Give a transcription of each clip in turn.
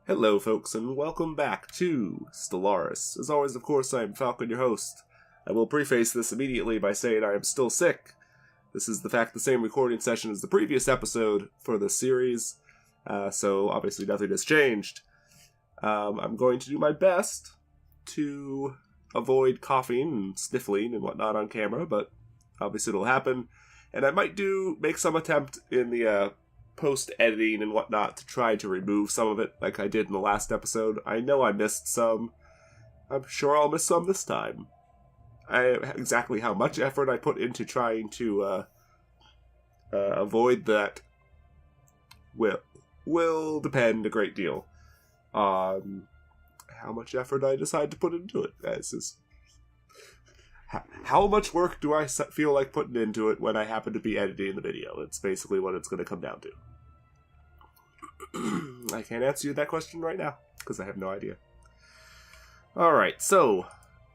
Hello folks, and welcome back to Stellaris. As always, of course, I am Falcon, your host. I will preface this immediately by saying I am still sick. This is the same recording session as the previous episode for this series, so obviously nothing has changed. I'm going to do my best to avoid coughing and sniffling and whatnot on camera, but obviously it'll happen. And I might make some attempt in the post-editing and whatnot to try to remove some of it, like I did in the last episode. I know I missed some. I'm sure I'll miss some this time. Exactly how much effort I put into trying to avoid that will depend a great deal on how much effort I decide to put into it. How much work do I feel like putting into it when I happen to be editing the video? It's basically what it's going to come down to. I can't answer you that question right now, because I have no idea. Alright, so,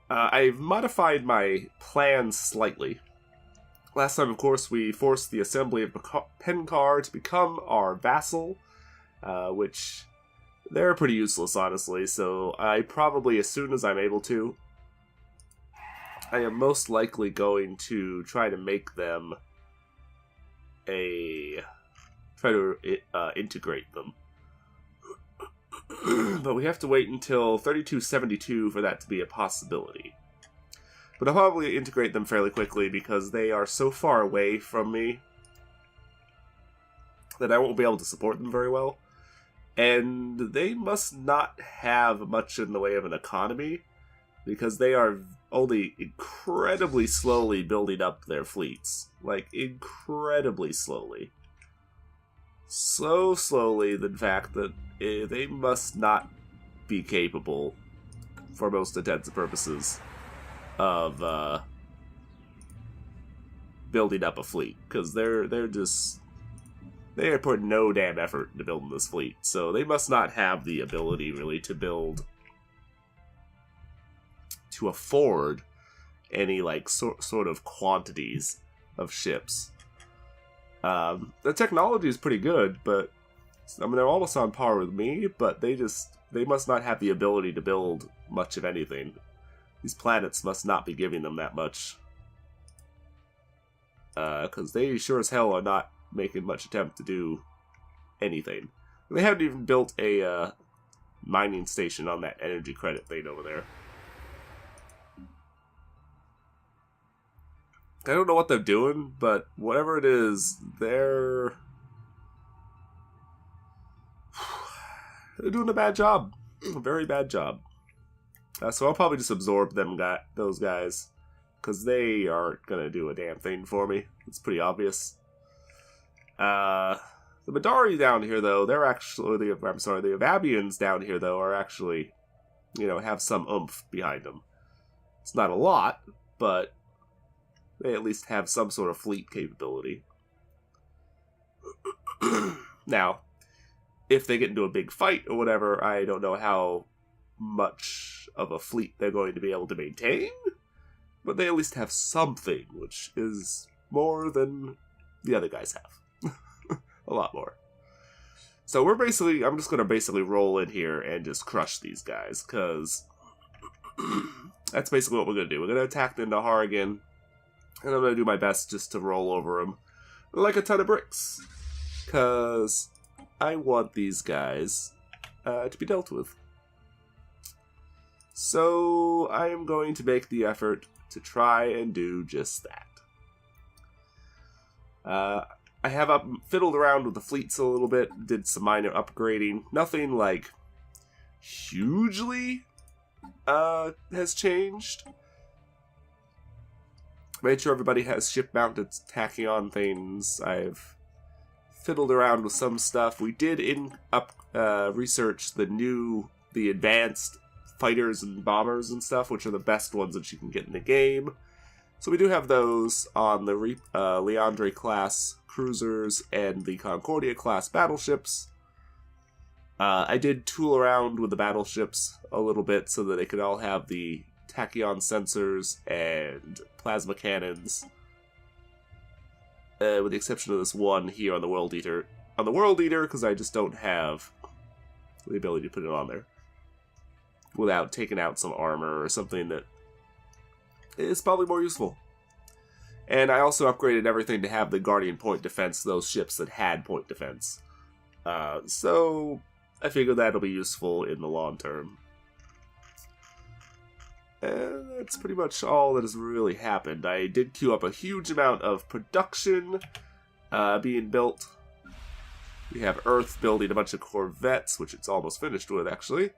I've modified my plans slightly. Last time, of course, we forced the assembly of Penkar to become our vassal, which they're pretty useless, honestly, so I probably, as soon as I'm able to, I am most likely going to try to make them integrate them. But we have to wait until 3272 for that to be a possibility. But I'll probably integrate them fairly quickly because they are so far away from me that I won't be able to support them very well. And they must not have much in the way of an economy, because they are only incredibly slowly building up their fleets. Like, incredibly slowly. So slowly, in fact, that they must not be capable, for most intents and purposes, of building up a fleet. Because they are putting no damn effort into building this fleet. So they must not have the ability, really, to afford any, like, sort of quantities of ships. The technology is pretty good, but, I mean, they're almost on par with me, but they must not have the ability to build much of anything. These planets must not be giving them that much. Because they sure as hell are not making much attempt to do anything. They haven't even built a mining station on that energy credit thing over there. I don't know what they're doing, but whatever it is, they're doing a bad job. A very bad job. So I'll probably just absorb those guys, because they aren't going to do a damn thing for me. It's pretty obvious. The Madari down here, though, the Avabians down here, though, are actually, have some oomph behind them. It's not a lot, but they at least have some sort of fleet capability. Now, if they get into a big fight or whatever, I don't know how much of a fleet they're going to be able to maintain, but they at least have something, which is more than the other guys have. A lot more. So I'm just going to basically roll in here and just crush these guys, because that's basically what we're going to do. We're going to attack the Nahar again, and I'm going to do my best just to roll over them like a ton of bricks, because I want these guys to be dealt with. So I am going to make the effort to try and do just that. I have fiddled around with the fleets a little bit, did some minor upgrading. Nothing, like, hugely has changed. Made sure everybody has ship-mounted tachyon things. I've fiddled around with some stuff. We did research the advanced fighters and bombers and stuff, which are the best ones that you can get in the game. So we do have those on the Leandre class cruisers and the Concordia class battleships. I did tool around with the battleships a little bit so that they could all have the tachyon sensors and plasma cannons, with the exception of this one here on the World Eater. On the World Eater, because I just don't have the ability to put it on there without taking out some armor or something that is probably more useful. And I also upgraded everything to have the Guardian Point Defense, those ships that had point defense. So I figure that'll be useful in the long term. And that's pretty much all that has really happened. I did queue up a huge amount of production being built. We have Earth building a bunch of Corvettes, which it's almost finished with, actually.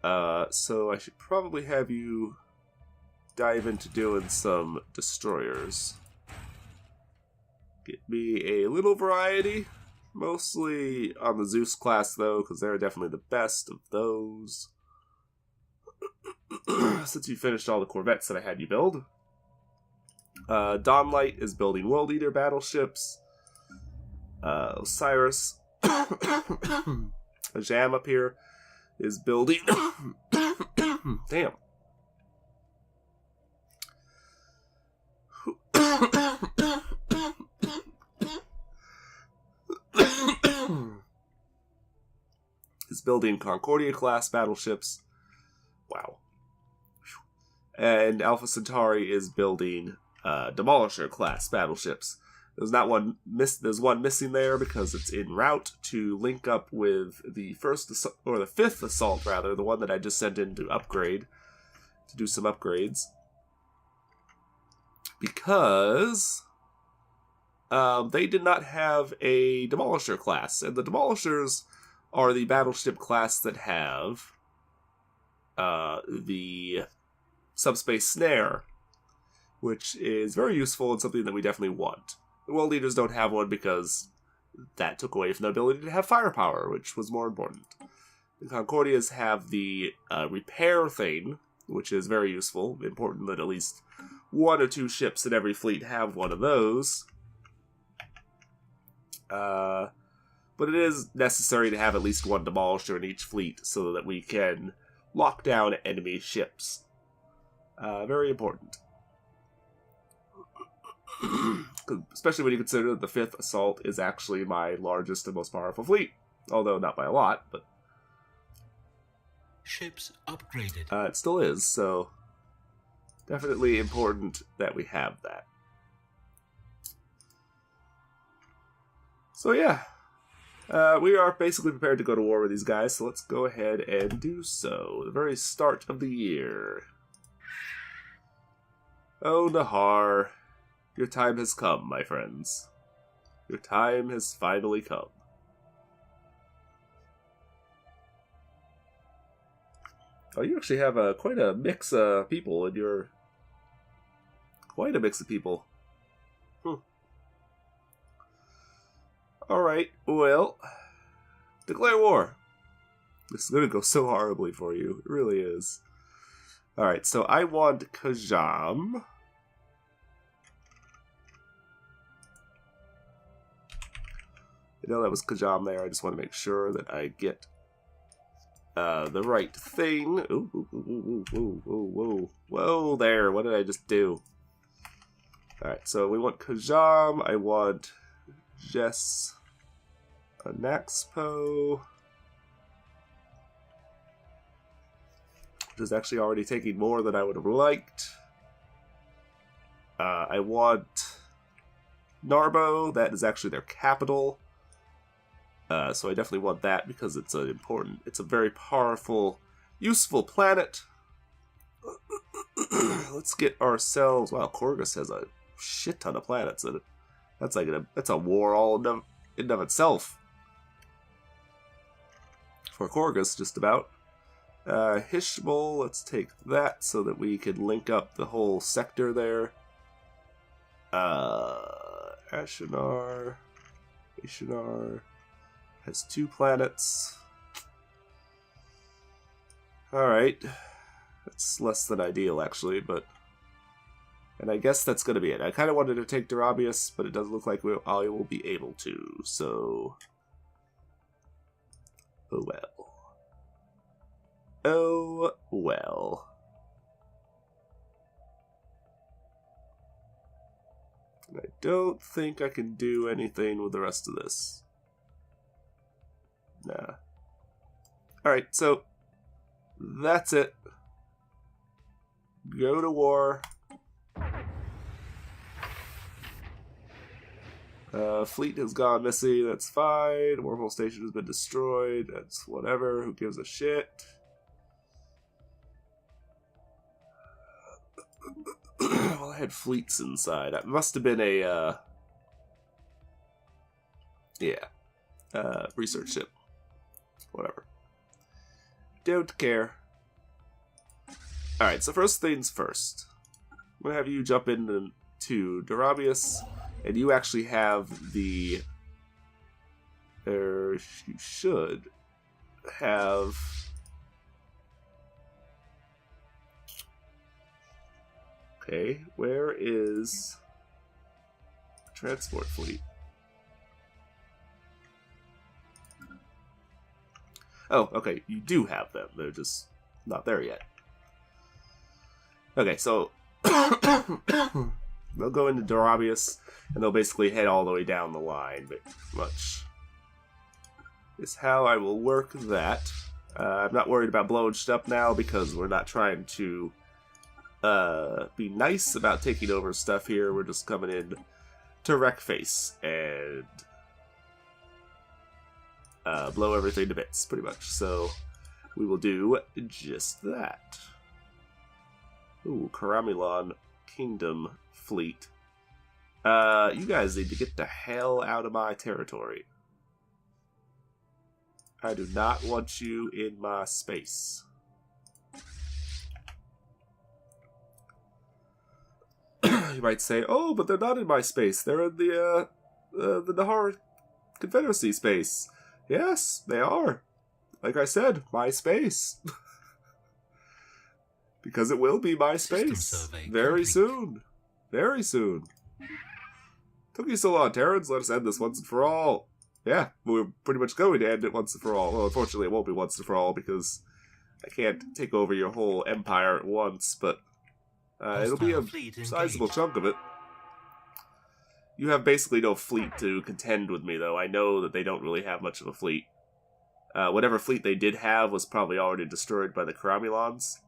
So I should probably have you dive into doing some destroyers. Get me a little variety. Mostly on the Zeus class, though, because they're definitely the best of those. Since you finished all the Corvettes that I had you build. Dawnlight is building World Eater battleships. Osiris, Jam up here, is building... Damn. Is building Concordia-class battleships. Wow. And Alpha Centauri is building Demolisher-class battleships. There's one missing there because it's en route to link up with the fifth assault, rather, the one that I just sent in to upgrade, to do some upgrades. Because they did not have a Demolisher class, and the Demolishers are the battleship class that have the subspace snare, which is very useful and something that we definitely want. The World Eaters don't have one because that took away from the ability to have firepower, which was more important. The Concordias have the repair thing, which is very useful. Important that at least 1 or 2 ships in every fleet have one of those. But it is necessary to have at least 1 Demolisher in each fleet so that we can lock down enemy ships. Very important. Especially when you consider that the 5th Assault is actually my largest and most powerful fleet. Although not by a lot, but... Ships upgraded. It still is, so... Definitely important that we have that. So yeah. We are basically prepared to go to war with these guys, so let's go ahead and do so. The very start of the year. Oh, Nahar. Your time has come, my friends. Your time has finally come. Oh, you actually have quite a mix of people in your... Quite a mix of people. Alright, well... Declare war! This is gonna go so horribly for you. It really is. Alright, so I want Kajam. I know that was Kajam there. I just want to make sure that I get the right thing. Ooh, ooh, ooh, ooh, ooh, ooh, ooh. Whoa there. What did I just do? Alright, so we want Kajam. I want Jess Anaxpo. Which is actually already taking more than I would have liked. I want Narbo. That is actually their capital. So I definitely want that because it's it's a very powerful, useful planet. Let's get ourselves... Wow, Corgus has a shit ton of planets in it. That's a war all in and of itself. For Corgus, just about. Hishbol, let's take that so that we can link up the whole sector there. Ashinar has 2 planets. Alright. That's less than ideal, actually, but... And I guess that's gonna be it. I kind of wanted to take Darabius, but it doesn't look like I will be able to, so... Oh well. Oh well. And I don't think I can do anything with the rest of this. Nah. Alright, so that's it. Go to war. Fleet has gone missing, that's fine. Wormhole station has been destroyed, that's whatever, who gives a shit. Well, I had fleets inside. It must have been a, research ship. Whatever. Don't care. Alright, so first things first. I'm going to have you jump into Darabius, and you actually have the... you should have... Okay, where is the transport fleet? Oh, okay, you do have them. They're just not there yet. Okay, so they'll go into Darabius, and they'll basically head all the way down the line, but much is how I will work that. I'm not worried about blowing shit up now, because we're not trying to be nice about taking over stuff here. We're just coming in to wreck face and blow everything to bits, pretty much. So we will do just that. Ooh, Karamilon Kingdom Fleet. You guys need to get the hell out of my territory. I do not want you in my space. You might say, oh, but they're not in my space. They're in the Nahar Confederacy space. Yes, they are. Like I said, my space. Because it will be my space. Very soon. Very soon. Took you so long, Terrans. Let us end this once and for all. Yeah, we're pretty much going to end it once and for all. Well, unfortunately, it won't be once and for all because I can't take over your whole empire at once, but it'll be a sizable chunk of it. You have basically no fleet to contend with me, though. I know that they don't really have much of a fleet. Whatever fleet they did have was probably already destroyed by the Karamilons.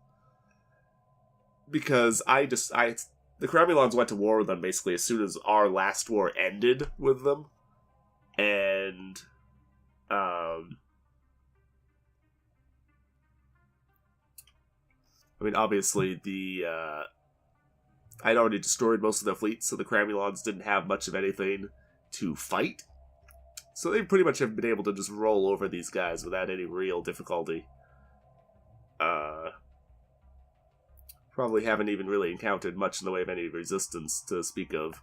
Because the Karamilons went to war with them basically as soon as our last war ended with them. And, I mean, obviously, I'd already destroyed most of their fleets, so the Karamilons didn't have much of anything to fight. So they pretty much have been able to just roll over these guys without any real difficulty. Probably haven't even really encountered much in the way of any resistance to speak of.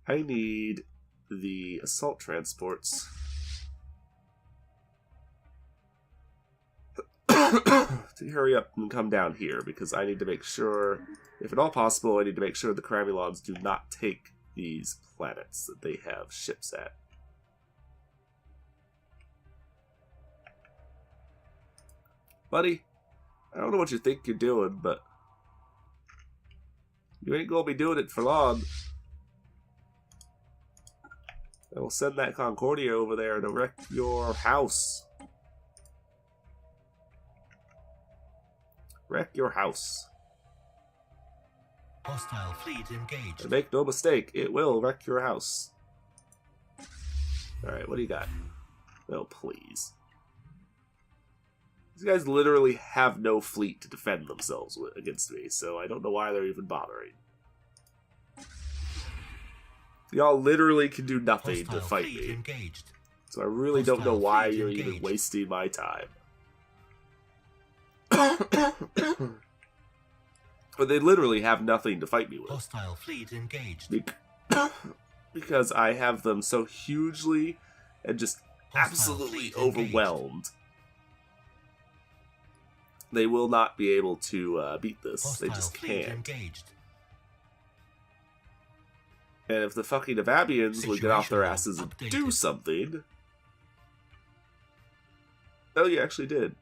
I need the assault transports to hurry up and come down here, because I need to make sure, if at all possible, I need to make sure the Karamilons do not take these planets that they have ships at. Buddy, I don't know what you think you're doing, but you ain't gonna be doing it for long. I will send that Concordia over there to wreck your house. Wreck your house. Hostile fleet engaged. And make no mistake, it will wreck your house. Alright, what do you got? Oh, please. These guys literally have no fleet to defend themselves against me, so I don't know why they're even bothering. Y'all literally can do nothing to fight me. Engaged. So I really don't know why you're even wasting my time. But they literally have nothing to fight me with. Hostile fleet engaged. Because I have them so hugely and just absolutely overwhelmed. They will not be able to beat this. They just can't. And if the fucking Avabians would get off their asses and do something... Oh, you actually did.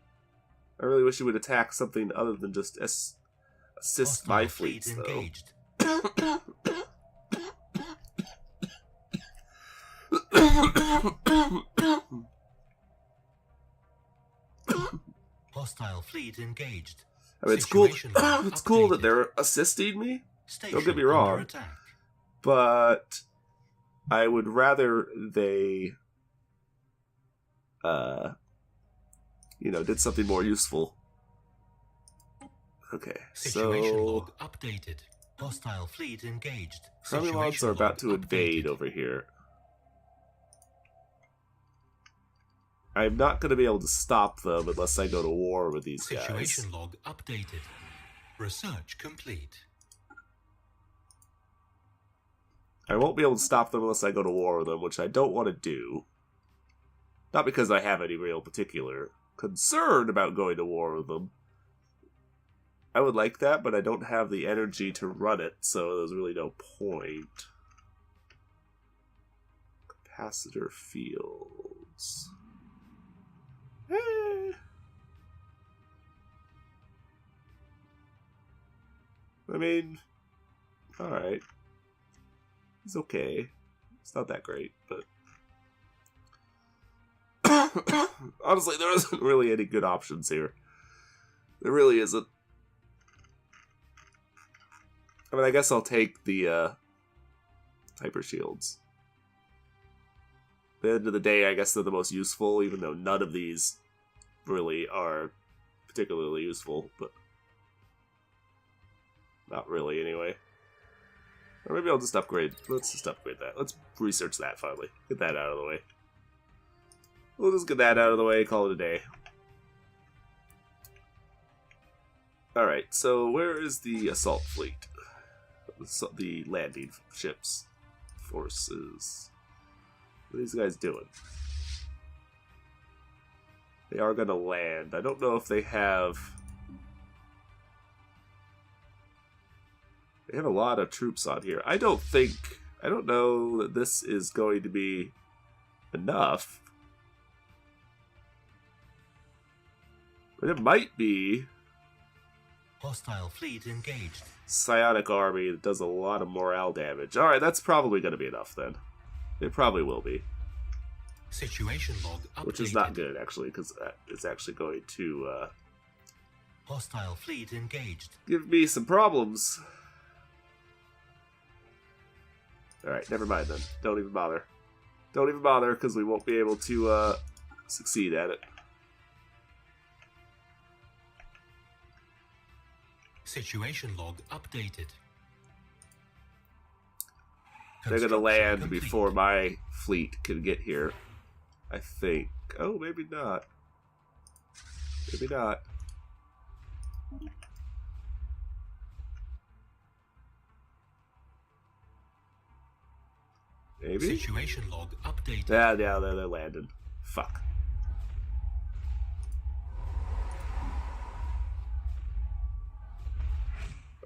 I really wish you would attack something other than just assist my fleets, though. Hostile fleet engaged. I mean, it's cool. Situation log It's cool that updated. they're assisting me. Station Don't get me under wrong. attack. But I would rather they, did something more useful. Okay, Situation so log updated. Hostile fleet engaged. Cromulons Situation are about log to invade updated. over here. I'm not going to be able to stop them unless I go to war with these guys. Situation log updated. Research complete. I won't be able to stop them unless I go to war with them, which I don't want to do. Not because I have any real particular concern about going to war with them. I would like that, but I don't have the energy to run it, so there's really no point. Capacitor fields. I mean, alright. It's okay. It's not that great, but... honestly, there isn't really any good options here. There really isn't. I mean, I guess I'll take the, hyper shields. At the end of the day, I guess they're the most useful, even though none of these really are particularly useful, but... not really, anyway. Or maybe I'll just upgrade. Let's just upgrade that. Let's research that, finally. Get that out of the way. We'll just get that out of the way, call it a day. Alright, so where is the assault fleet? The landing ships. Forces. What are these guys doing? They are going to land. I don't know if they have... They have a lot of troops on here. I don't know that this is going to be enough. But it might be. Hostile fleet engaged. Psionic army that does a lot of morale damage. Alright, that's probably going to be enough then. It probably will be. Situation log updated. Which is not good, actually, because it's actually going to Hostile fleet engaged. give me some problems. Alright, never mind then. Don't even bother. Don't even bother, because we won't be able to succeed at it. Situation log updated. They're going to Construction land complete. before my fleet can get here. I think. Oh, maybe not. Maybe not. Maybe? Situation log updated. Yeah, they're landing. Fuck.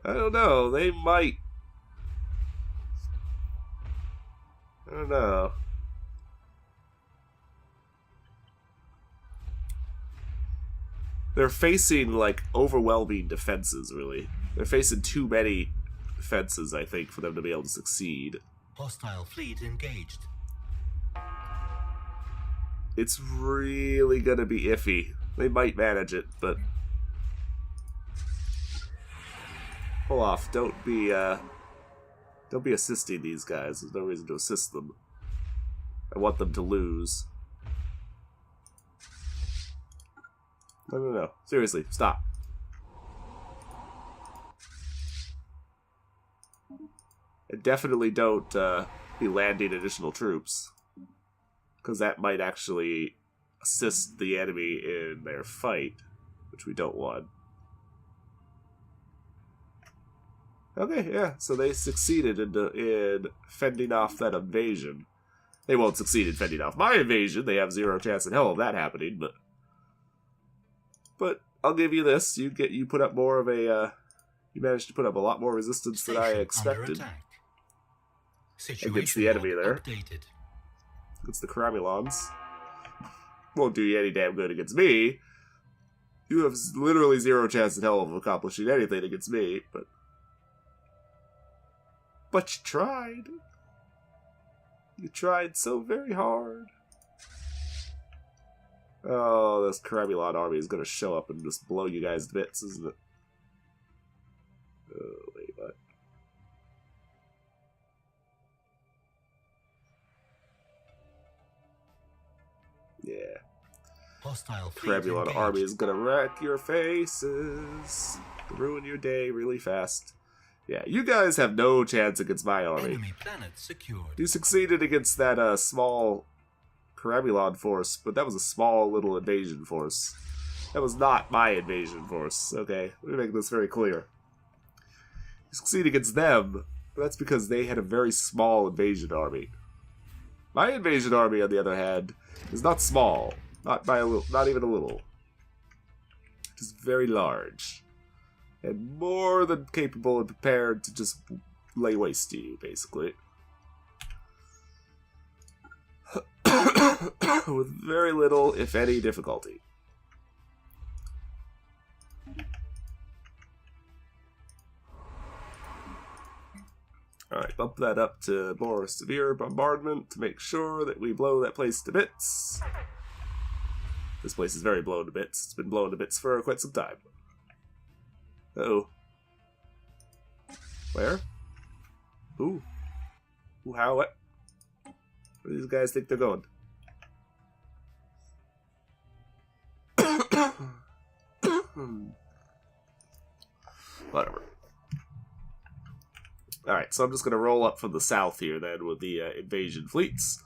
I don't know. They might. I don't know. They're facing, like, overwhelming defenses, really. They're facing too many defenses, I think, for them to be able to succeed. Hostile fleet engaged. It's really gonna be iffy. They might manage it, but... Pull off. Don't be assisting these guys. There's no reason to assist them. I want them to lose. No. Seriously, stop. And definitely don't be landing additional troops. Because that might actually assist the enemy in their fight, which we don't want. Okay, yeah, so they succeeded in fending off that invasion. They won't succeed in fending off my invasion. They have zero chance in hell of that happening, but I'll give you this. You put up more of a you managed to put up a lot more resistance than I expected against the enemy there. Updated. Against the Cromulons. Won't do you any damn good against me. You have literally zero chance in hell of accomplishing anything against me, but you tried. You tried so very hard. Oh, this Karabulon army is going to show up and just blow you guys to bits, isn't it? Oh, wait, what? Yeah. Hostile fleet Karabulon engaged. army is going to wreck your faces. Ruin your day really fast. Yeah, you guys have no chance against my army. Enemy planet secured. You succeeded against that small Karabulon force, but that was a small little invasion force. That was not my invasion force, okay? Let me make this very clear. You succeed against them, but that's because they had a very small invasion army. My invasion army, on the other hand, is not small. Not by a little, not even a little. It is very large. And more than capable and prepared to just lay waste to you, basically. With very little, if any, difficulty. Alright, bump that up to more severe bombardment to make sure that we blow that place to bits. This place is very blown to bits. It's been blown to bits for quite some time. Uh-oh. Where? Ooh. Ooh, how, what? Where do these guys think they're going? Whatever. Alright, so I'm just going to roll up from the south here then with the invasion fleets.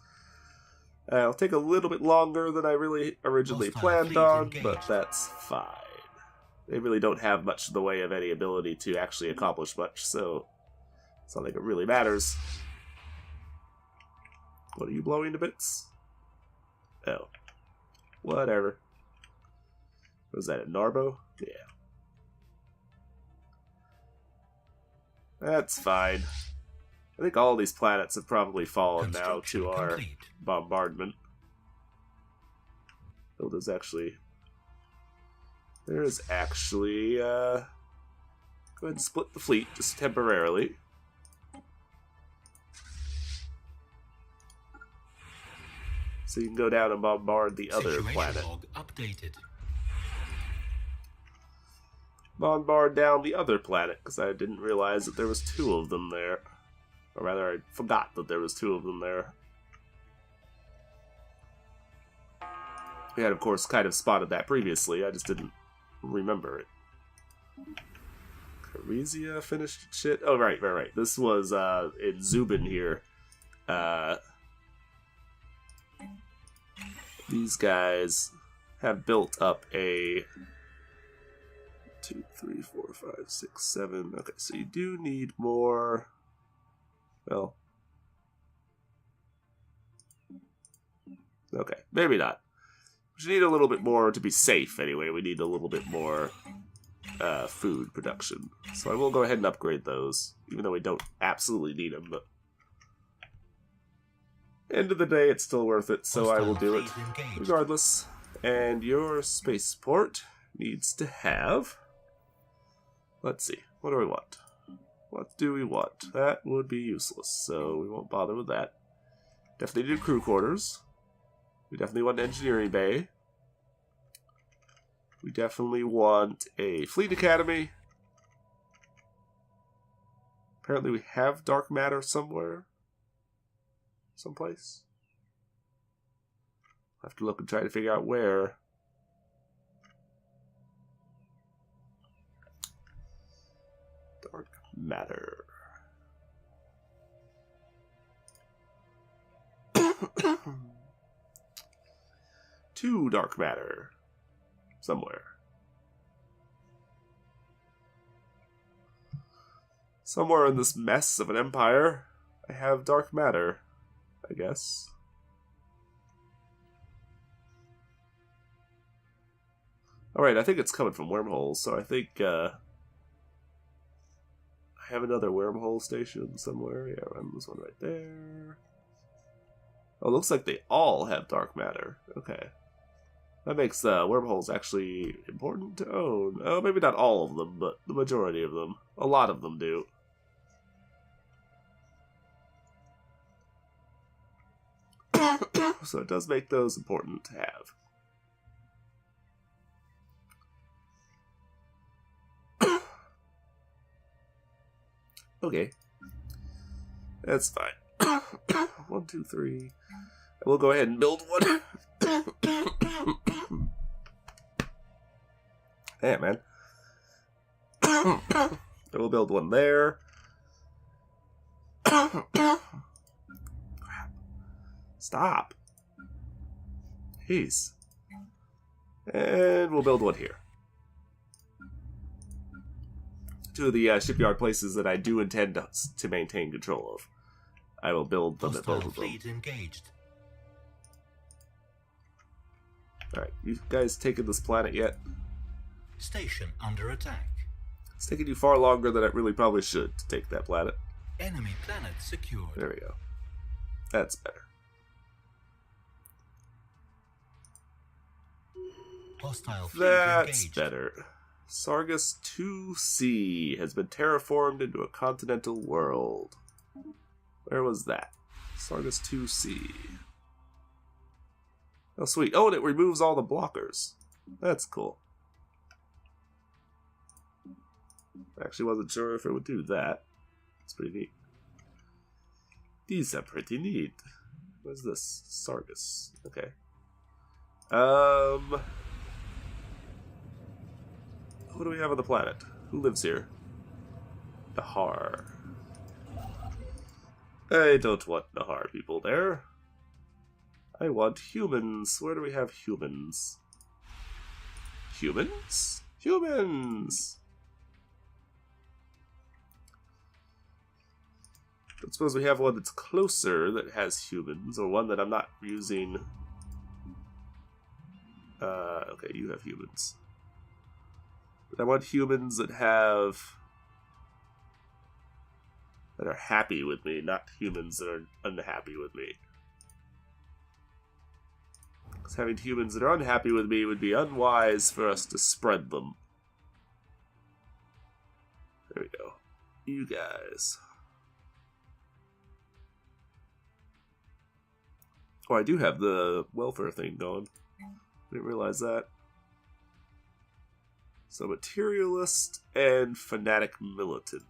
It'll take a little bit longer than I really originally planned on, but that's fine. They really don't have much in the way of any ability to actually accomplish much, so it's not like it really matters. What are you blowing to bits? Oh. Whatever. Was that at Narbo? Yeah. That's fine. I think all these planets have probably fallen now to our bombardment. Oh, there's actually... There's actually, go ahead and split the fleet, just temporarily. So you can go down and bombard the other planet. Updated. Bombard down the other planet, because I didn't realize that there was two of them there. Or rather, I forgot that there was two of them there. We had, of course, kind of spotted that previously, I just didn't remember it. Carizia finished shit? Oh, right. This was, in Zubin here. These guys have built up a 2, 3, 4, 5, 6, 7. Okay, so you do need more. Well, okay, maybe not. We need a little bit more to be safe anyway. We need a little bit more food production. So I will go ahead and upgrade those, even though we don't absolutely need them, but end of the day, it's still worth it, so I will do it regardless. And your spaceport needs to have... Let's see, what do we want? What do we want? That would be useless, so we won't bother with that. Definitely do crew quarters. We definitely want an engineering bay. We definitely want a fleet academy. Apparently we have dark matter somewhere. Someplace. I'll have to look and try to figure out where. Dark matter. To dark matter. Somewhere. Somewhere in this mess of an empire, I have dark matter, I guess. Alright, I think it's coming from wormholes, so I think, I have another wormhole station somewhere. Yeah, around this one right there. Oh, it looks like they all have dark matter. Okay. That makes wormholes actually important to own. Oh, maybe not all of them, but the majority of them. A lot of them do. So it does make those important to have. Okay. That's fine. 1, 2, 3. We'll go ahead and build one. Hey, man. We'll build one there. Crap. Stop. Jeez. And we'll build one here. Two of the shipyard places that I do intend to maintain control of. I will build them at both of them. Engaged. Alright, you guys taken this planet yet? Station under attack. It's taken you far longer than it really probably should to take that planet. Enemy planet secured. There we go. That's better. Hostile fleet That's engaged. better. Sargus 2C has been terraformed into a continental world. Where was that? Sargus 2C. Oh, sweet. Oh, and it removes all the blockers. That's cool. Actually wasn't sure if it would do that. It's pretty neat. These are pretty neat. What is this? Sargus. Okay. Who do we have on the planet? Who lives here? Nahar. I don't want Nahar people there. I want humans. Where do we have humans? Humans? Humans! I suppose we have one that's closer that has humans, or one that I'm not using. Okay, you have humans. But I want humans that are happy with me, not humans that are unhappy with me. Because having humans that are unhappy with me would be unwise for us to spread them. There we go. You guys. Oh, I do have the welfare thing going. Didn't realize that. So, materialist and fanatic militant.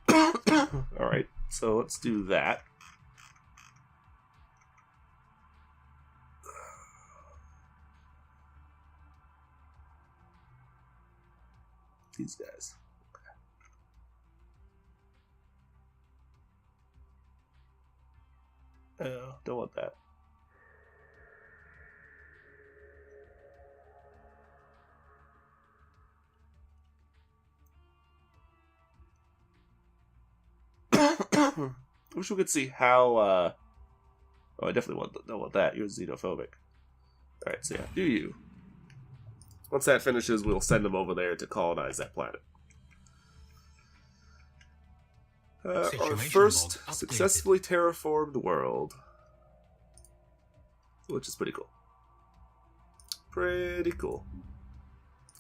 Alright, so let's do that. These guys. Oh, don't want that. I wish we could see how, oh, I definitely don't want that. You're xenophobic. Alright, so yeah, do you. Once that finishes, we'll send them over there to colonize that planet. Our first successfully terraformed world. Which is pretty cool. Pretty cool.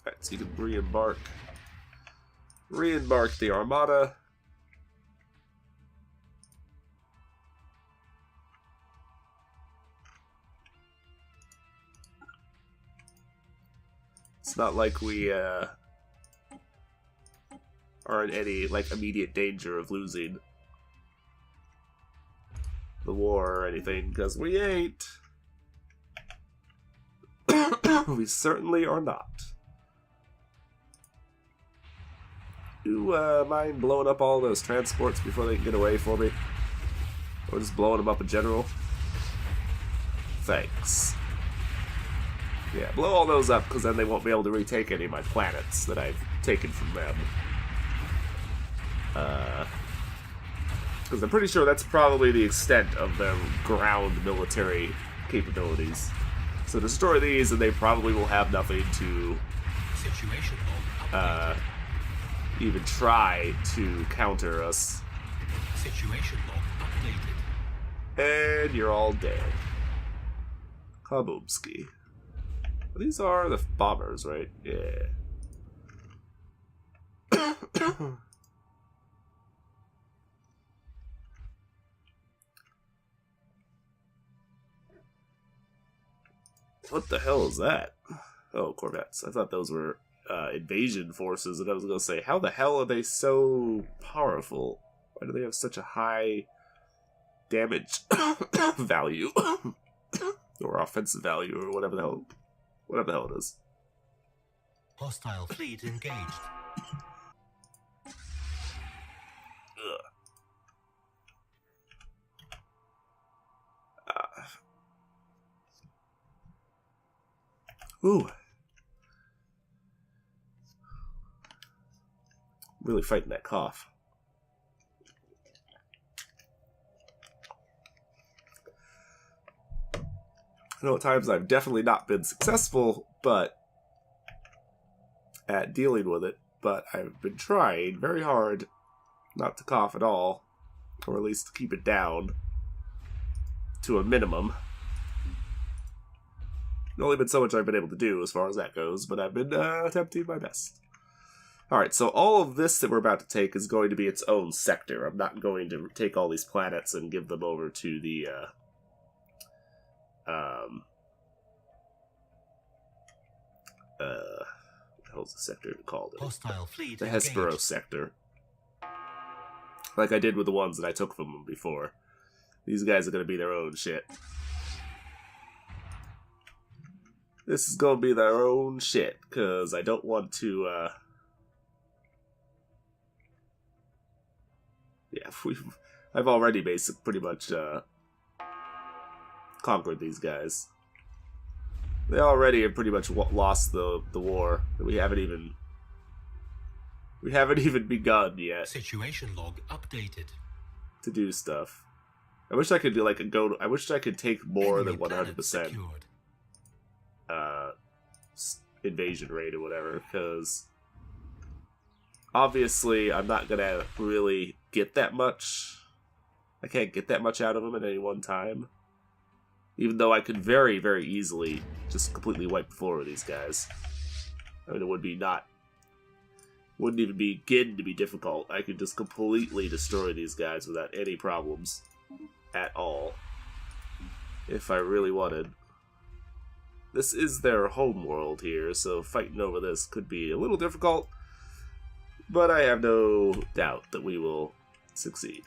Alright, so you can re-embark. Re-embark the Armada. It's not like we are in any immediate danger of losing the war or anything, because we ain't. We certainly are not. You mind blowing up all those transports before they can get away for me? Or just blowing them up in general? Thanks. Yeah, blow all those up, because then they won't be able to retake any of my planets that I've taken from them. Because I'm pretty sure that's probably the extent of their ground military capabilities. So destroy these, and they probably will have nothing to even try to counter us. Situation log updated. And you're all dead. Kaboomski. These are the bombers, right? Yeah. What the hell is that? Oh, Corvettes. I thought those were invasion forces, and I was going to say, how the hell are they so powerful? Why do they have such a high damage value? Or offensive value, or whatever the hell it is. Hostile fleet engaged. Ooh. Really fighting that cough. I know at times I've definitely not been successful, at dealing with it, but I've been trying very hard not to cough at all, or at least to keep it down to a minimum. There's only been so much I've been able to do as far as that goes, but I've been attempting my best. Alright, so all of this that we're about to take is going to be its own sector. I'm not going to take all these planets and give them over to the, what the hell's the sector called? Hostile fleet the Hesperos sector. Like I did with the ones that I took from them before. These guys are going to be their own shit. This is going to be their own shit, because I don't want to, yeah, I've already pretty much, conquered these guys. They already have pretty much lost the war. We haven't even begun yet. Situation log updated. To do stuff. I wish I could do like I wish I could take more Enemy than 100% secured. invasion rate or whatever, because obviously I'm not gonna really get that much. I can't get that much out of them at any one time. Even though I could very, very easily just completely wipe the floor with these guys. I mean, it wouldn't even begin to be difficult. I could just completely destroy these guys without any problems at all, if I really wanted. This is their home world here, so fighting over this could be a little difficult, but I have no doubt that we will succeed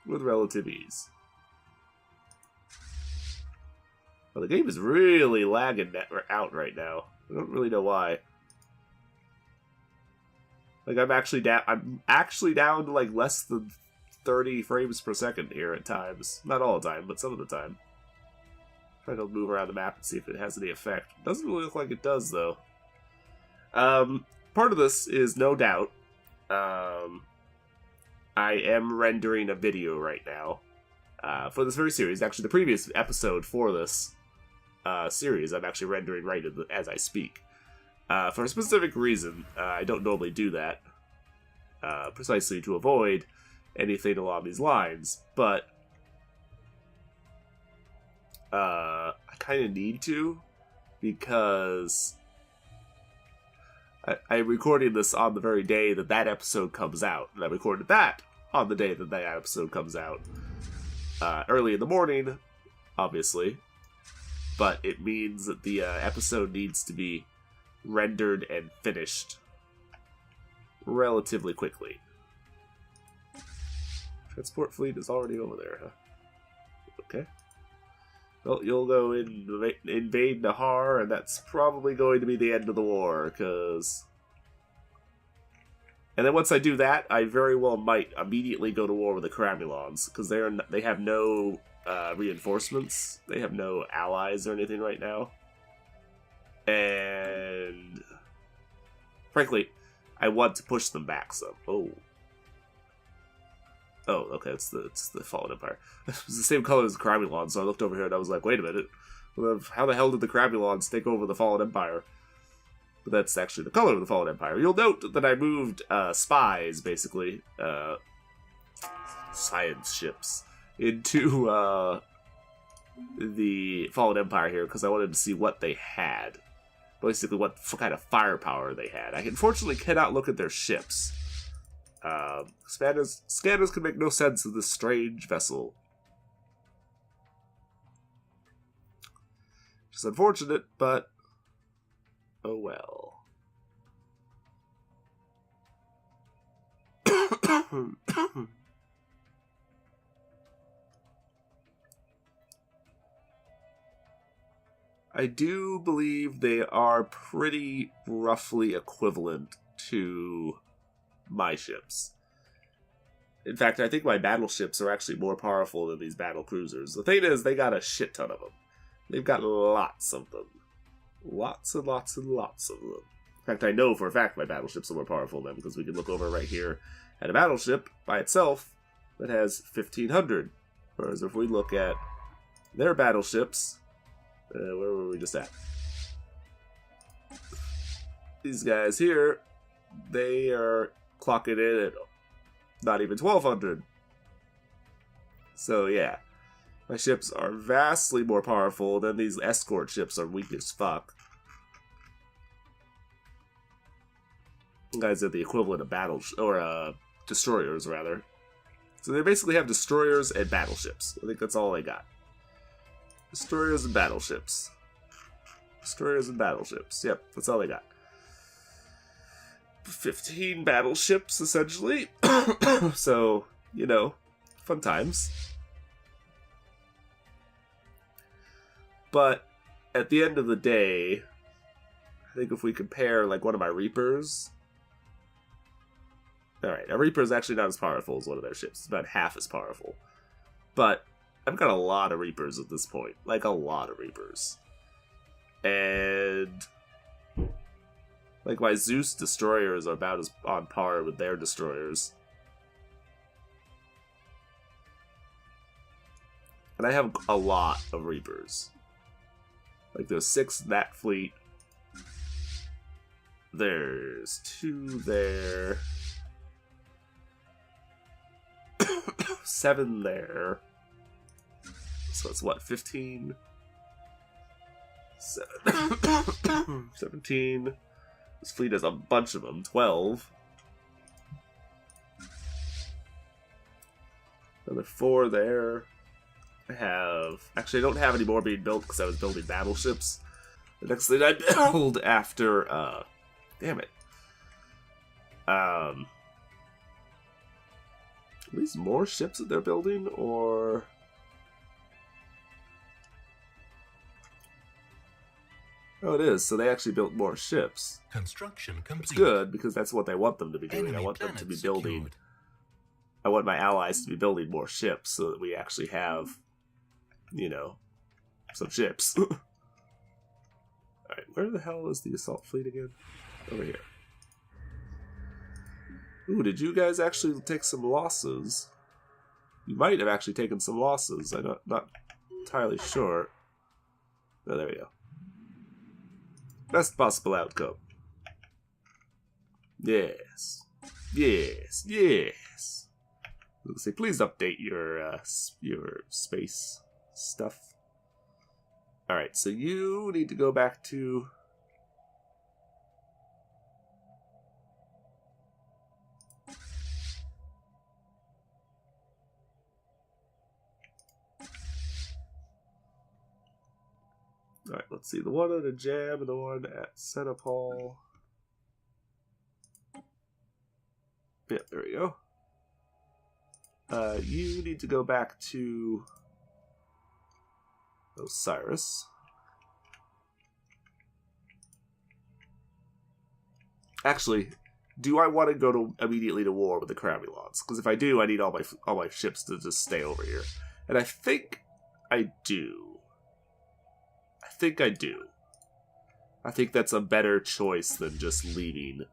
with relative ease. Well, the game is really lagging out right now. I don't really know why. Like I'm actually down to like less than 30 frames per second here at times. Not all the time, but some of the time. Trying to move around the map and see if it has any effect. Doesn't really look like it does, though. Part of this is no doubt. I am rendering a video right now for this very series. Actually, the previous episode for this series, I'm actually rendering right as I speak. For a specific reason, I don't normally do that. Precisely to avoid anything along these lines, but I kind of need to, because I'm recording this on the very day that that episode comes out, and I recorded that on the day that that episode comes out. Early in the morning, obviously, but it means that the episode needs to be rendered and finished relatively quickly. Transport fleet is already over there, huh? Okay. Well, you'll go invade Nahar, and that's probably going to be the end of the war, because... And then once I do that, I very well might immediately go to war with the Karamulons, because they have no reinforcements. They have no allies or anything right now. And... frankly, I want to push them back some. Oh, okay, it's the Fallen Empire. It was the same color as the Karamulons, so I looked over here and I was like, wait a minute. How the hell did the Karamulons take over the Fallen Empire? But that's actually the color of the Fallen Empire. You'll note that I moved spies, basically, science ships, into the Fallen Empire here, because I wanted to see what they had. Basically, what kind of firepower they had. I unfortunately cannot look at their ships. Scanners can make no sense of this strange vessel. Which is unfortunate, but Oh well. I do believe they are pretty roughly equivalent to my ships. In fact, I think my battleships are actually more powerful than these battle cruisers. The thing is, they got a shit ton of them. They've got lots of them. Lots and lots and lots of them. In fact, I know for a fact my battleships are more powerful than them, because we can look over right here at a battleship by itself that has 1,500. Whereas if we look at their battleships, where were we just at? These guys here, they are clocking in at not even 1,200. So yeah, my ships are vastly more powerful than these escort ships are weak as fuck. You guys are the equivalent of destroyers, rather. So they basically have destroyers and battleships. I think that's all they got. Destroyers and battleships. Destroyers and battleships. Yep, that's all they got. 15 battleships, essentially. So, you know, fun times. But at the end of the day, I think if we compare, like, one of my Reapers... Alright, a Reaper is actually not as powerful as one of their ships. It's about half as powerful. But I've got a lot of Reapers at this point. Like, a lot of Reapers. And... like, my Zeus destroyers are about as on par with their destroyers. And I have a lot of Reapers. Like, there's 6 in that fleet. There's 2 there. 7 there. So it's what, 15? 17. This fleet has a bunch of them. 12. Another 4 there. Actually, I don't have any more being built because I was building battleships. The next thing I build after, damn it. Are these more ships that they're building, or... Oh, it is. So they actually built more ships. Construction complete. It's good, because that's what I want them to be doing. I want them to be building... Secured. I want my allies to be building more ships, so that we actually have, you know, some ships. Alright, where the hell is the assault fleet again? Over here. Ooh, did you guys actually take some losses? You might have actually taken some losses. I'm not entirely sure. Oh, there we go. Best possible outcome. Yes. Yes. Yes. Let's say, please update your space stuff. Alright, so you need to go back to... Alright, let's see. The one at a jam and the one at Senapol. Yeah, there we go. You need to go back to Osiris. Actually, do I want to go immediately to war with the Cramulons? Because if I do, I need all my ships to just stay over here. And I think I do. I think that's a better choice than just leaving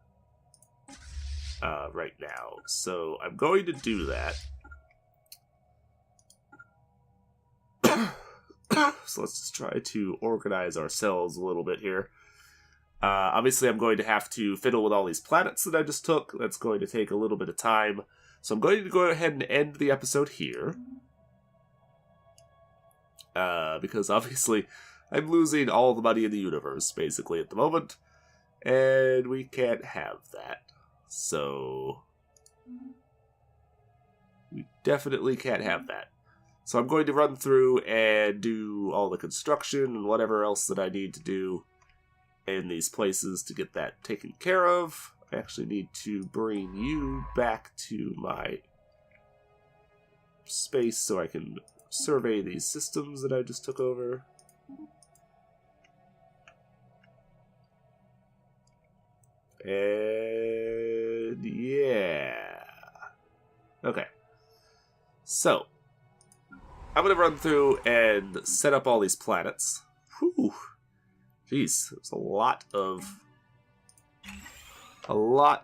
right now. So I'm going to do that. So let's just try to organize ourselves a little bit here. Obviously, I'm going to have to fiddle with all these planets that I just took. That's going to take a little bit of time. So I'm going to go ahead and end the episode here. Because obviously... I'm losing all the money in the universe, basically, at the moment. And we can't have that. So... we definitely can't have that. So I'm going to run through and do all the construction and whatever else that I need to do. in these places to get that taken care of. I actually need to bring you back to my space so I can survey these systems that I just took over. And yeah. Okay. So, I'm going to run through and set up all these planets. Whew. Jeez, there's a lot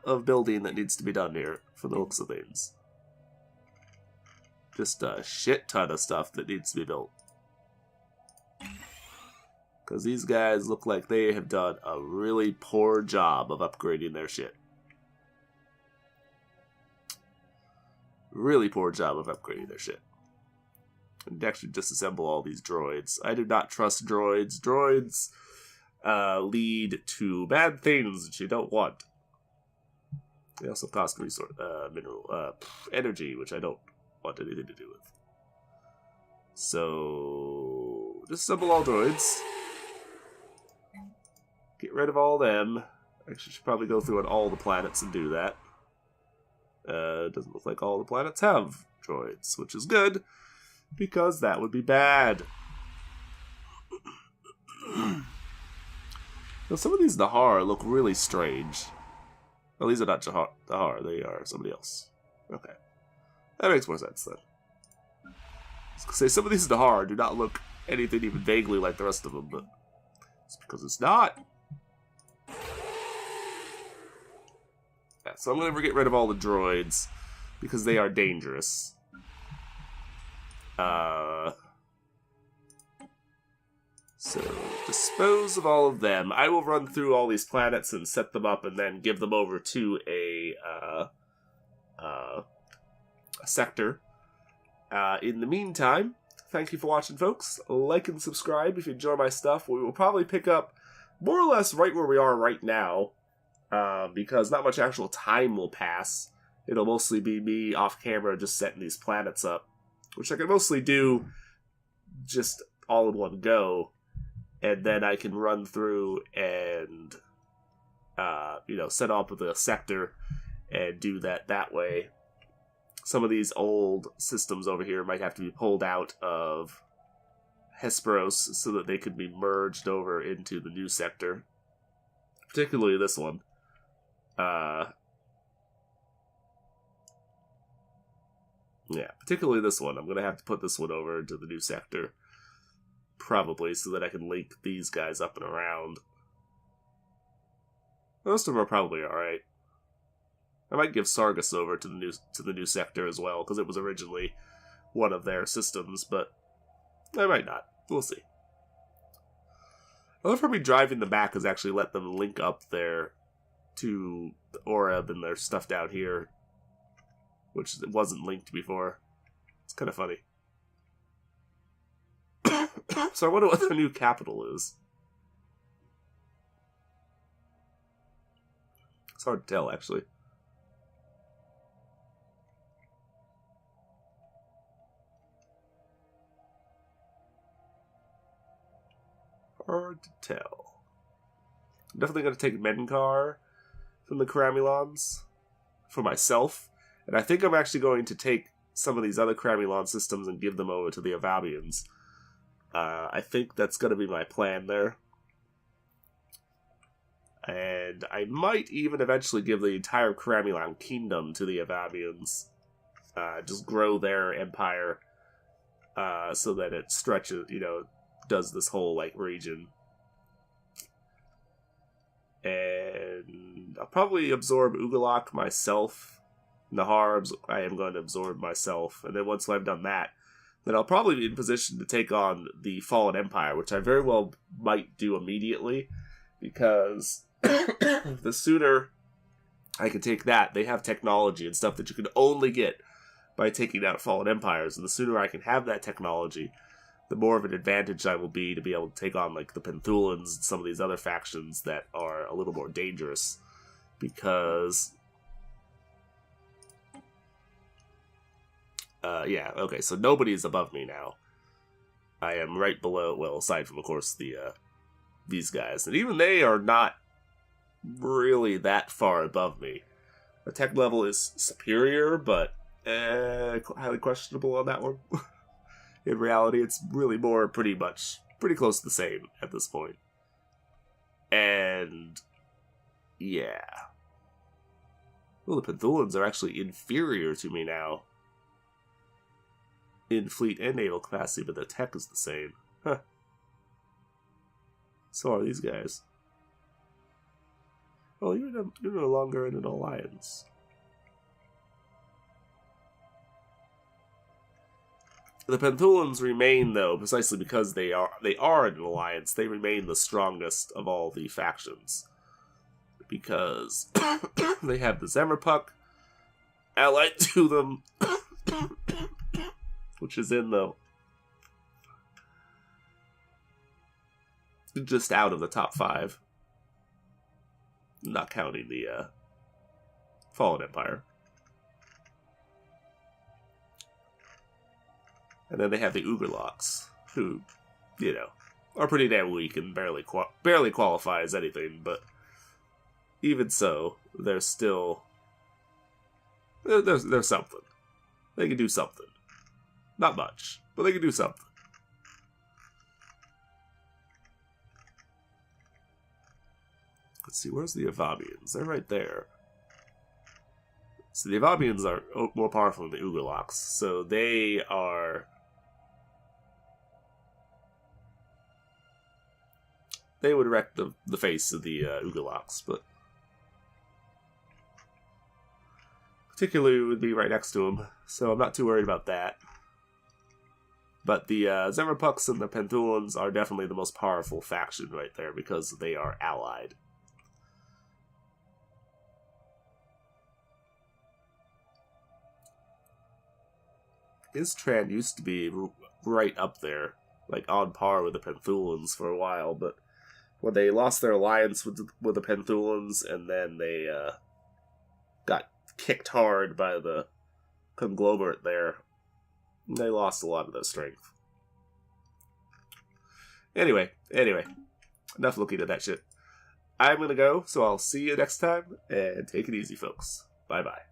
of building that needs to be done here for the looks of things. Just a shit ton of stuff that needs to be built. Because these guys look like they have done a really poor job of upgrading their shit. Really poor job of upgrading their shit. And actually disassemble all these droids. I do not trust droids. Droids lead to bad things that you don't want. They also cost resource, energy, which I don't want anything to do with. So, disassemble all droids. Get rid of all them. Actually, should probably go through on all the planets and do that. It doesn't look like all the planets have droids, which is good, because that would be bad. Now, some of these Nahar look really strange. Well, these are not Nahar, they are somebody else. Okay. That makes more sense, then. I was going to say, some of these Nahar do not look anything even vaguely like the rest of them, but it's because it's not. Yeah, so I'm going to get rid of all the droids, because they are dangerous. So, dispose of all of them. I will run through all these planets and set them up and then give them over to a sector. In the meantime, thank you for watching, folks. Like and subscribe if you enjoy my stuff. We will probably pick up more or less right where we are right now, because not much actual time will pass. It'll mostly be me off camera just setting these planets up, which I can mostly do just all in one go. And then I can run through and, set up with a sector and do that way. Some of these old systems over here might have to be pulled out of Hesperos so that they could be merged over into the new sector. Particularly this one. Particularly this one. I'm going to have to put this one over into the new sector. Probably, so that I can link these guys up and around. Most of them are probably alright. I might give Sargus over to the new sector as well, because it was originally one of their systems, but I might not. We'll see. I love for me driving them back is actually let them link up there to the Oreb and their stuff down here, which wasn't linked before. It's kind of funny. So I wonder what the new capital is. It's hard to tell, actually. Hard to tell. I'm definitely going to take Menkar from the Karamilons for myself. And I think I'm actually going to take some of these other Karamilon systems and give them over to the Avabians. I think that's going to be my plan there. And I might even eventually give the entire Karamilon kingdom to the Avabians. Just grow their empire so that it stretches, does this whole, region. And I'll probably absorb Ugalak myself. Nahar, I am going to absorb myself. And then once I've done that, then I'll probably be in position to take on the Fallen Empire, which I very well might do immediately, because the sooner I can take that, they have technology and stuff that you can only get by taking out Fallen Empires, and the sooner I can have that technology, the more of an advantage I will be to be able to take on, the Penthulans and some of these other factions that are a little more dangerous, because... okay, so nobody is above me now. I am right below, well, aside from, of course, the these guys. And even they are not really that far above me. The tech level is superior, but highly questionable on that one. In reality, it's really more pretty close to the same at this point. And yeah. Well, the Penthulans are actually inferior to me now. In fleet and naval capacity, but the tech is the same. Huh. So are these guys. Well, you're no longer in an alliance. The Penthulans remain, though, precisely because they are in an alliance. They remain the strongest of all the factions. Because they have the Zemmerpuck allied to them, which is in the just out of the top 5, not counting the Fallen Empire. And then they have the Ugerlocks, who, you know, are pretty damn weak and barely qualify as anything, but even so, they're still... They're something. They can do something. Not much, but they can do something. Let's see, where's the Avabians? They're right there. So the Avabians are more powerful than the Ugerlocks, so they are... They would wreck the face of the Ugerlocks, but... Particularly would be right next to them, so I'm not too worried about that. But the Zemmerpucks and the Penthulans are definitely the most powerful faction right there, because they are allied. Istran used to be right up there, like on par with the Penthulans for a while, but when they lost their alliance with the Penthulans, and then they got kicked hard by the conglomerate there, they lost a lot of their strength. Anyway, enough looking at that shit. I'm gonna go, so I'll see you next time, and take it easy, folks. Bye-bye.